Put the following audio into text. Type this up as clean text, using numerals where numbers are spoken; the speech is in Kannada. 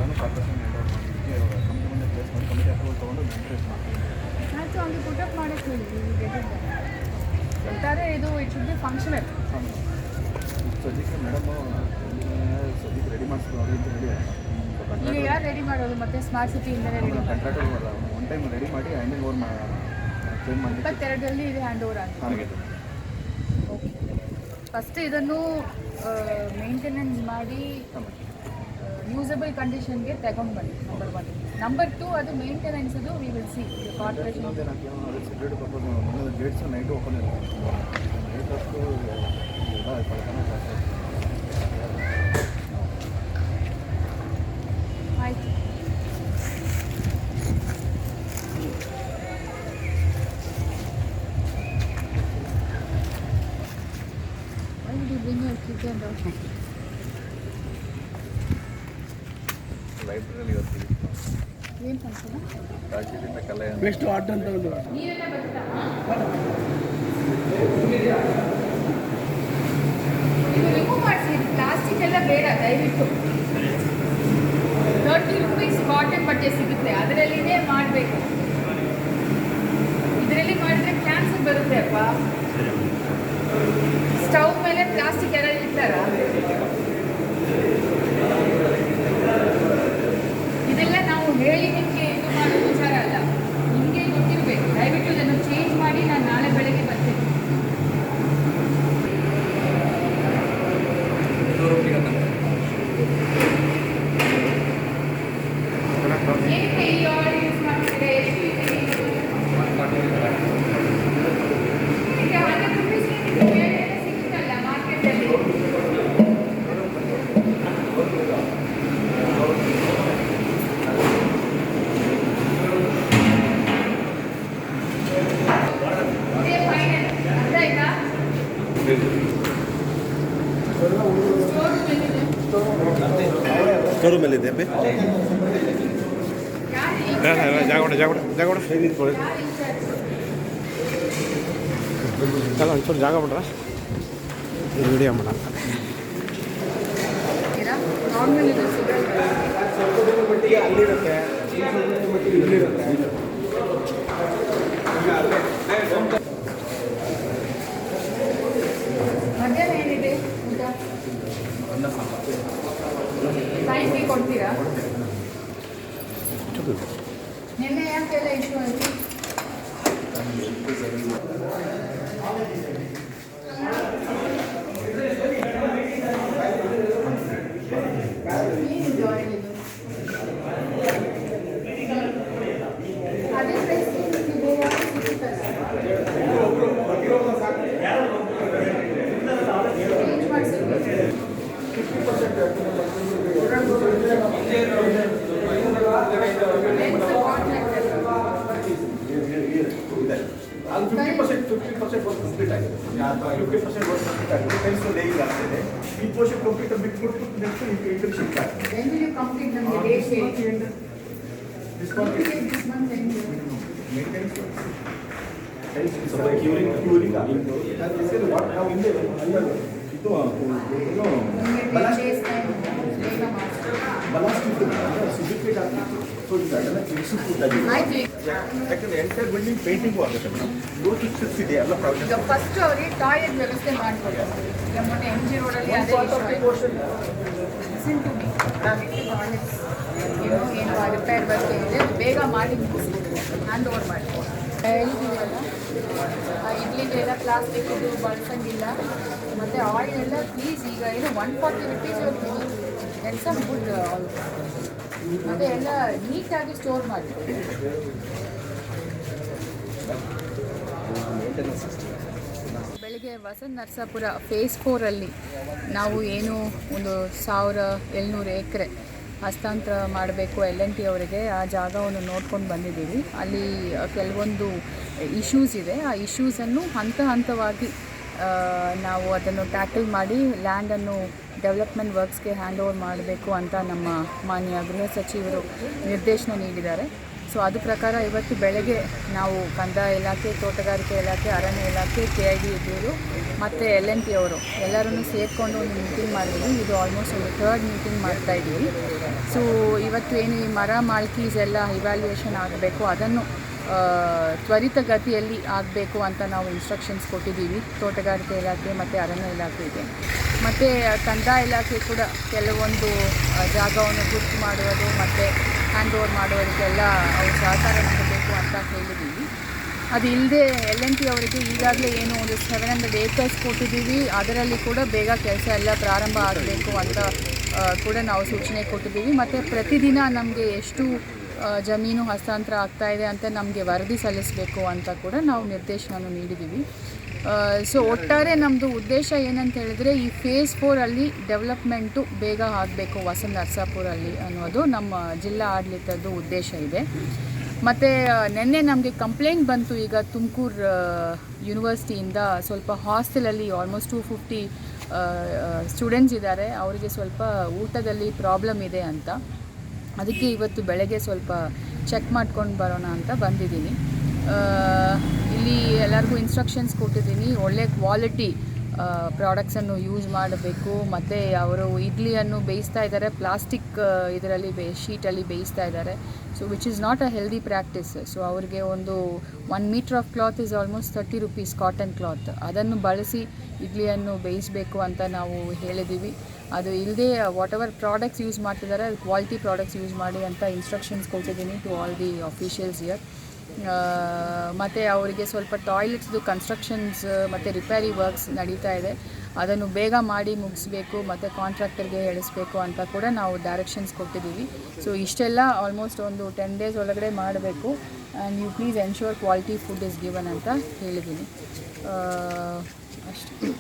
ಎಲ್ಲನೂ ಕಾರ್ಪೊರೇಷನ್ ಹ್ಯಾಂಡ್ ಓವರ್ ಮಾಡಿದ್ದಕ್ಕೆ ಅವರ ಕಂಪ್ನಿ ಮುಂದೆ ಪ್ಲೇಸ್ ಮಾಡಿ ಕಮಿಟಿ ಅಪ್ರೂವಲ್ ತೊಗೊಂಡು ಮೆಂಟೇನೆನ್ಸ್ ಮಾಡ್ತೀವಿ. ಆಯಿತು, ಹಂಗೆ ಪುಟಪ್ ಮಾಡೋಕ್ಕೆ ಹೇಳಿ. ಒಟ್ಟಾರೆ ಇದು ಇಟ್ ಶುಡ್ ಬಿ ಫಂಕ್ಷನಲ್. ಸದ್ಯಕ್ಕೆ ಮೇಡಮು ಸದ್ಯಕ್ಕೆ ರೆಡಿ ಮಾಡಿಸ್ತೀವಿ ಅವ್ರಿಗೆ ಅಂತ ಹೇಳಿ ಈಗ ಯಾರು ರೆಡಿ ಮಾಡೋದು? ಮತ್ತೆ ಸ್ಮಾರ್ಟ್ ಸಿಟಿಯಿಂದಲೇ ರೆಡಿ ಮಾಡಿ ಕಾಂಟ್ರಾಕ್ಟರ್ ಒನ್ ಟೈಮ್ ರೆಡಿ ಮಾಡಿ ಹ್ಯಾಂಡಿಂಗ್ ಓವರ್ ಚೇಂಜ್ ಮಾಡಿ 22ರಲ್ಲಿ ಇದು ಹ್ಯಾಂಡ್ ಓವರ್ ಆಗಿದೆ. ಓಕೆ, ಫಸ್ಟ್ ಇದನ್ನು ಮೇಂಟೆನೆನ್ಸ್ ಮಾಡಿ ಯೂಸಬಲ್ ಕಂಡೀಷನ್ಗೆ ತಗೊಂಡು ಬನ್ನಿ. ನಂಬರ್ 1. ನಂಬರ್ 2, ಅದು ಮೇಂಟೆನೆನ್ಸ್ ಅದು we will see corporation. Security purpose ಮೊನ್ನೆ ಗೇಟ್ಸ್ ನೈಟು ಓಪನ್ ಇರುತ್ತೆ. ನೈಟ್ ಅಷ್ಟು ಎಲ್ಲ ಕಳ್ತನ ಜಾಸ್ತಿ ಆಯಿತು. Why did you bring your kitchen down? ಲೈಬ್ರರಿಯಲ್ಲಿ ಇವತ್ತು ಏನು ಫಂಕ್ಷನ್? ರಾಜ್ಯದಿಂದ ಕಲೆ ಬೆಸ್ಟ್ ಆರ್ಟ್ ಅಂತ ಒಂದು ನೀರೆಲ್ಲ ಬರ್ತಾ ಇದು ರಿಮೂವ್ ಮಾಡಿಸಿ. ಪ್ಲಾಸ್ಟಿಕ್ ಎಲ್ಲ ಬೇಡ ದಯವಿಟ್ಟು. 30 ರೂಪೀಸ್ ಕಾಟನ್ ಬಟ್ಟೆ ಸಿಗುತ್ತೆ, ಅದರಲ್ಲಿನೇ ಮಾಡಬೇಕು. ಇದರಲ್ಲಿ ಮಾಡಿದ್ರೆ ಕ್ಯಾನ್ಸರ್ ಬರುತ್ತೆ ಅಪ್ಪ. ಸ್ಟವ್ ಮೇಲೆ ಪ್ಲಾಸ್ಟಿಕ್ ಎಲ್ಲ ಇಡ್ತಾರ? ಇದೆಲ್ಲ ನಾವು ಹೇಳಿ ನಿಮಗೆ ಇದು ಮಾಡೋ ವಿಚಾರ ಅಲ್ಲ, ನಿಮಗೆ ಗೊತ್ತಿರಬೇಕು. ದಯವಿಟ್ಟು ಇದನ್ನು ಚೇಂಜ್ ಮಾಡಿ. ನಾನು ನಾಳೆ ಬೆಳಗ್ಗೆ ಬರ್ತೀನಿ. ಏನಕ್ಕೆ ಈ ಆರ್ಡರ್ ಯೂಸ್ ಮಾಡ್ತಿದ್ರೆ? ಈಗ 100 ರೂಪೀಸ್ ಸಿಗುತ್ತಲ್ಲ ಮಾರ್ಕೆಟಲ್ಲಿ. ಇದೇ ಫೈನಲ್. ಅರ್ಥ ಆಯ್ತಾ? ಸ್ಟೋರ್ ಮೇಲೆ ಇದೆ ಜಾಗ ಒಂಚೂರು ಜಾಗ ಬಿಡ್ರ ವಿಡಿಯೋ ಮಾಡ. ನಾರ್ಮಲ್ ಇದು ಅಲ್ಲಿರುತ್ತೆ ಮಧ್ಯಾಹ್ನ ಏನಿದೆ ಊಟ? ಟೈಮ್ ಫೀ ಕೊಡ್ತೀರಾ? ನಿನ್ನೆ ಯಾಕೆಲ್ಲ ಇಶ್ಯೂ ಆಯಿತು? ಏನಿದು ಆಯಿಲ್ ಇದು? ಅದೇ ಪ್ರೈಸ್ ಬೇರೆ ಸಿಗುತ್ತಲ್ಲ. ಚೇಂಜ್ ಮಾಡಿಸಿ. ಅದು 50% ವರ್ಕ್ ಕಂಪ್ಲೀಟ್ ಆಗಿದೆ. 50% ವರ್ಕ್ ಕಂಪ್ಲೀಟ್ ಆಗಿದೆ. ಟೈಮ್ಸ್ ಡೈಲಿ ಆಗ್ತಿದೆ. ಈ ಪೋರ್ಷನ್ ಕಂಪ್ಲೀಟ್ ಬಿಟ್ಬಿಟ್ಟು ನೆಕ್ಸ್ಟ್ ಇಂಟರ್ ಶಿಫ್ಟ್ ಆಗ್ತದೆ. When will you complete ನಮಗೆ ಡೇಟ್ ಹೇಳಿ? This When month will you this month end? Maintenance ಸ್ವಲ್ಪ ಕ್ಯೂರಿಂಗ್ ಆಗಿತ್ತು. ಅದಕ್ಕೆ ವಾಟ್ ನಾವು ಹಿಂದೆ ಅಲ್ಲ ಇದು ನಮಗೆ ಡೇಸ್ ಟೈಮ್ ಬೇಗ ಮಾಡ್ತೀವಿ. ಬಲಾಸ್ಟ್ ಇತ್ತು ಸಿಜಿಫಿಕೇಟ್ ಆಗಿತ್ತು. ಸೊ ಇದೆಲ್ಲ ಎಕ್ಸಿಕ್ಯೂಟ್ ಆಗಿದೆ. ಆಯ್ತು. ಯಾಕಂದ್ರೆ ಎಂಟೈರ್ ಬಿಲ್ಡಿಂಗ್ ಪೇಂಟಿಂಗು ಆಗುತ್ತೆ ಮೇಡಮ್. ರೋಡ್ ಫಿಕ್ಸಸ್ ಇದೆ ಎಲ್ಲ ಪ್ರಾಬ್ಲಮ್. ಈಗ ಫಸ್ಟ್ ಅವರಿಗೆ ಟಾಯ್ಲೆಟ್ ವ್ಯವಸ್ಥೆ ಮಾಡಿಕೊಡಿ. ಈಗ ಮೊನ್ನೆ MG ರೋಡಲ್ಲಿ ಅದೇ ಟಾಯ್ಲೆಟ್ಸ್ ಏನು ರಿಪೇರ್ ವರ್ಕ್ ಇದೆ, ಬೇಗ ಮಾಡಿ ಮುಗಿಸಿ ಹ್ಯಾಂಡ್ ಓವರ್ ಮಾಡಿ. ಹೇಳಿದ್ದೀವಲ್ಲ, ಇಡ್ಲಿಗೆ ಎಲ್ಲ ಪ್ಲಾಸ್ಟಿಕ್ ಇದು ಬಳಸಂಗಿಲ್ಲ. ಮತ್ತು ಆಯಿಲ್ ಎಲ್ಲ ಪ್ಲೀಸ್ ಈಗ ಏನು 140 rupees L some good oil. ಮತ್ತು ಎಲ್ಲ ನೀಟಾಗಿ ಸ್ಟೋರ್ ಮಾಡಿ. ಬೆಳಗ್ಗೆ ವಸಂತ ನರಸಾಪುರ ಫೇಸ್ 4ಅಲ್ಲಿ ನಾವು ಏನು ಒಂದು 1700 ಎಕರೆ ಹಸ್ತಾಂತರ ಮಾಡಬೇಕು L&T ಅವರಿಗೆ. ಆ ಜಾಗವನ್ನು ನೋಡ್ಕೊಂಡು ಬಂದಿದ್ದೀವಿ. ಅಲ್ಲಿ ಕೆಲವೊಂದು ಇಶ್ಯೂಸ್ ಇದೆ. ಆ ಇಶ್ಯೂಸನ್ನು ಹಂತವಾಗಿ ನಾವು ಅದನ್ನು ಟ್ಯಾಕಲ್ ಮಾಡಿ ಲ್ಯಾಂಡನ್ನು ಡೆವಲಪ್ಮೆಂಟ್ ವರ್ಕ್ಸ್ಗೆ ಹ್ಯಾಂಡ್ ಓವರ್ ಮಾಡಬೇಕು ಅಂತ ನಮ್ಮ ಮಾನ್ಯ ಗೃಹ ಸಚಿವರು ನಿರ್ದೇಶನ ನೀಡಿದ್ದಾರೆ. ಸೊ ಅದು ಪ್ರಕಾರ ಇವತ್ತು ಬೆಳಗ್ಗೆ ನಾವು ಕಂದಾಯ ಇಲಾಖೆ, ತೋಟಗಾರಿಕೆ ಇಲಾಖೆ, ಅರಣ್ಯ ಇಲಾಖೆ, KID ಇದ್ದವರು ಮತ್ತು LNT ಅವರು ಎಲ್ಲರೂ ಸೇರಿಕೊಂಡು ಒಂದು ಮೀಟಿಂಗ್ ಮಾಡಿದ್ವಿ. ಇದು ಆಲ್ಮೋಸ್ಟ್ ಒಂದು 3rd ಮೀಟಿಂಗ್ ಮಾಡ್ತಾಯಿದ್ದೀವಿ. ಸೊ ಇವತ್ತು ಏನು ಈ ಮರ ಮಾಲ್ಕೀಸ್ ಎಲ್ಲ ಇವ್ಯಾಲ್ಯೂಯೇಷನ್ ಆಗಬೇಕು, ಅದನ್ನು ತ್ವರಿತಗತಿಯಲ್ಲಿ ಆಗಬೇಕು ಅಂತ ನಾವು ಇನ್ಸ್ಟ್ರಕ್ಷನ್ಸ್ ಕೊಟ್ಟಿದ್ದೀವಿ ತೋಟಗಾರಿಕೆ ಇಲಾಖೆ ಮತ್ತು ಅರಣ್ಯ ಇಲಾಖೆಗೆ. ಮತ್ತು ಕಂದಾಯ ಇಲಾಖೆ ಕೂಡ ಕೆಲವೊಂದು ಜಾಗವನ್ನು ಗುರುತು ಮಾಡುವುದು ಮತ್ತು ಹ್ಯಾಂಡ್ ಓವರ್ ಮಾಡುವುದಕ್ಕೆಲ್ಲ ಅವರು ಸಹಕಾರ ನೀಡಬೇಕು ಅಂತ ಹೇಳಿದ್ದೀವಿ. ಅದು ಇಲ್ಲದೆ LNT ಅವರಿಗೆ ಈಗಾಗಲೇ ಏನು ಒಂದು 700 acres ಕೊಟ್ಟಿದ್ದೀವಿ, ಅದರಲ್ಲಿ ಕೂಡ ಬೇಗ ಕೆಲಸ ಎಲ್ಲ ಪ್ರಾರಂಭ ಆಗಬೇಕು ಅಂತ ಕೂಡ ನಾವು ಸೂಚನೆ ಕೊಟ್ಟಿದ್ದೀವಿ. ಮತ್ತು ಪ್ರತಿದಿನ ನಮಗೆ ಎಷ್ಟು ಜಮೀನು ಹಸ್ತಾಂತರ ಆಗ್ತಾಯಿದೆ ಅಂತ ನಮಗೆ ವರದಿ ಸಲ್ಲಿಸಬೇಕು ಅಂತ ಕೂಡ ನಾವು ನಿರ್ದೇಶನ ನೀಡಿದ್ದೀವಿ. ಸೊ ಒಟ್ಟಾರೆ ನಮ್ಮದು ಉದ್ದೇಶ ಏನಂತ ಹೇಳಿದರೆ, ಈ ಫೇಸ್ 4 ಡೆವಲಪ್ಮೆಂಟು ಬೇಗ ಆಗಬೇಕು ವಸಂತ ನರಸಾಪುರಲ್ಲಿ ಅನ್ನೋದು ನಮ್ಮ ಜಿಲ್ಲಾ ಆಡಳಿತದ ಉದ್ದೇಶ ಇದೆ. ಮತ್ತು ನಿನ್ನೆ ನಮಗೆ ಕಂಪ್ಲೇಂಟ್ ಬಂತು, ಈಗ ತುಮಕೂರು ಯೂನಿವರ್ಸಿಟಿಯಿಂದ ಸ್ವಲ್ಪ ಹಾಸ್ಟೆಲಲ್ಲಿ ಆಲ್ಮೋಸ್ಟ್ 250 ಸ್ಟೂಡೆಂಟ್ಸ್ ಇದ್ದಾರೆ, ಅವರಿಗೆ ಸ್ವಲ್ಪ ಊಟದಲ್ಲಿ ಪ್ರಾಬ್ಲಮ್ ಇದೆ ಅಂತ. ಅದಕ್ಕೆ ಇವತ್ತು ಬೆಳಗ್ಗೆ ಸ್ವಲ್ಪ ಚೆಕ್ ಮಾಡ್ಕೊಂಡು ಬರೋಣ ಅಂತ ಬಂದಿದ್ದೀನಿ. ಇಲ್ಲಿ ಎಲ್ಲರಿಗೂ ಇನ್ಸ್ಟ್ರಕ್ಷನ್ಸ್ ಕೊಟ್ಟಿದ್ದೀನಿ, ಒಳ್ಳೆ ಕ್ವಾಲಿಟಿ ಪ್ರಾಡಕ್ಟ್ಸನ್ನು ಯೂಸ್ ಮಾಡಬೇಕು. ಮತ್ತು ಅವರು ಇಡ್ಲಿಯನ್ನು ಬೇಯಿಸ್ತಾ ಇದ್ದಾರೆ, ಪ್ಲಾಸ್ಟಿಕ್ ಇದರಲ್ಲಿ ಶೀಟಲ್ಲಿ ಬೇಯಿಸ್ತಾ ಇದ್ದಾರೆ. So which is not a healthy practice. So ಅವ್ರಿಗೆ ಒಂದು 1 metre of cloth is almost 30 rupees cotton cloth, ಅದನ್ನು ಬಳಸಿ ಇಡ್ಲಿಯನ್ನು ಬೇಯಿಸಬೇಕು ಅಂತ ನಾವು ಹೇಳಿದ್ದೀವಿ. ಅದು ಇಲ್ಲದೆ ವಾಟ್ ಎವರ್ ಪ್ರಾಡಕ್ಟ್ಸ್ ಯೂಸ್ ಮಾಡ್ತಿದ್ದಾರೆ ಅದು ಕ್ವಾಲಿಟಿ ಪ್ರಾಡಕ್ಟ್ಸ್ ಯೂಸ್ ಮಾಡಿ ಅಂತ ಇನ್ಸ್ಟ್ರಕ್ಷನ್ಸ್ ಕೊಟ್ಟಿದ್ದೀನಿ to all the officials here. ಮತ್ತು ಅವರಿಗೆ ಸ್ವಲ್ಪ ಟಾಯ್ಲೆಟ್ಸ್ದು ಕನ್ಸ್ಟ್ರಕ್ಷನ್ಸ್ ಮತ್ತು ರಿಪೇರಿ ವರ್ಕ್ಸ್ ನಡೀತಾ ಇದೆ, ಅದನ್ನು ಬೇಗ ಮಾಡಿ ಮುಗಿಸ್ಬೇಕು ಮತ್ತು ಕಾಂಟ್ರಾಕ್ಟರ್ಗೆ ಹೇಳಿಸ್ಬೇಕು ಅಂತ ಕೂಡ ನಾವು ಡೈರೆಕ್ಷನ್ಸ್ ಕೊಟ್ಟಿದ್ದೀವಿ. ಸೊ ಇಷ್ಟೆಲ್ಲ ಆಲ್ಮೋಸ್ಟ್ ಒಂದು 10 days ಒಳಗಡೆ ಮಾಡಬೇಕು. And you please ensure quality food is given ಅಂತ ಹೇಳಿದ್ದೀನಿ. ಅಷ್ಟೇ.